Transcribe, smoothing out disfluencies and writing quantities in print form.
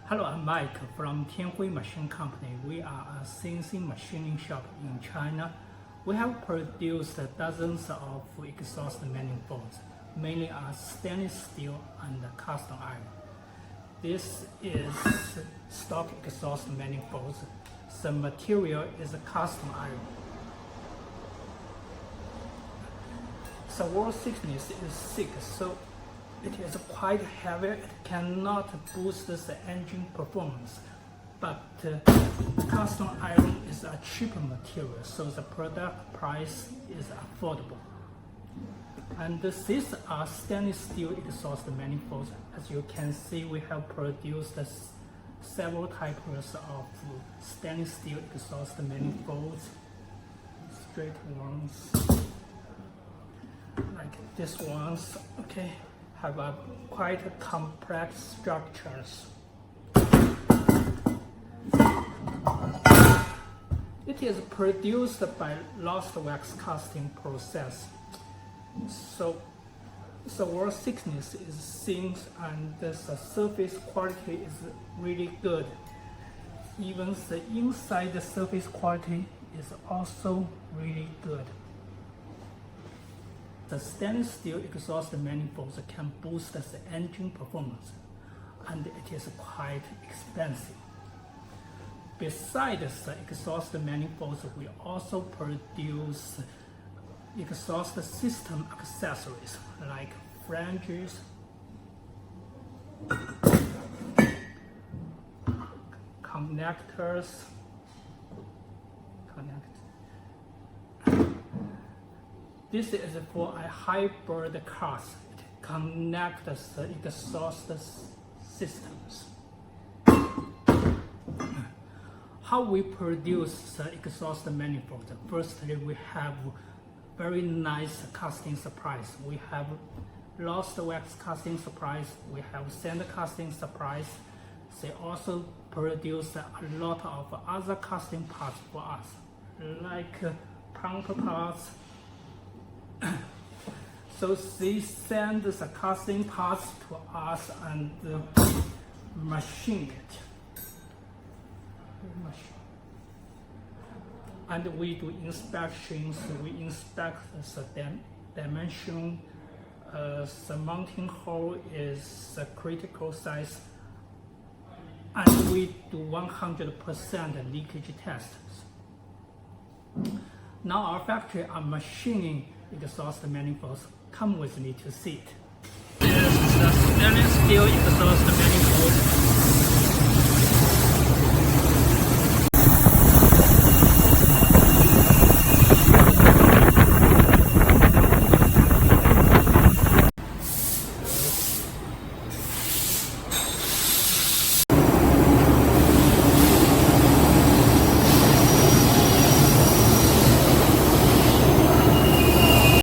Hello, I'm Mike from CNC Machine Company. We are a CNC machining shop in China. We have produced dozens of exhaust manifolds, mainly are stainless steel and custom iron. This is stock exhaust manifolds. The material is custom iron. The wall thickness is thick, so it is quite heavy. It cannot boost the engine performance, but custom iron is a cheaper material, so the product price is affordable. And these are stainless steel exhaust manifolds. As you can see, we have produced several types of stainless steel exhaust manifolds, straight ones, like this ones, okay, have a quite complex structures. It is produced by lost wax casting process. So the wall thickness is thin and the surface quality is really good. Even the inside surface quality is also really good. The stainless steel exhaust manifolds can boost the engine performance, and it is quite expensive. Besides the exhaust manifolds, we also produce exhaust system accessories like flanges, connectors, This is for a hybrid cars. It connects the exhaust systems. How we produce the exhaust manifold? Firstly, we have very nice casting supplies. We have lost wax casting supplies. We have sand casting supplies. They also produce a lot of other casting parts for us, like pump parts. So they send the casting parts to us and machine it. And we do inspections. We inspect the dimension. The mounting hole is the critical size, and we do 100% leakage tests. Now our factory are machining exhaust manifolds. Come with me to see it. This is the stainless steel exhaust manifold.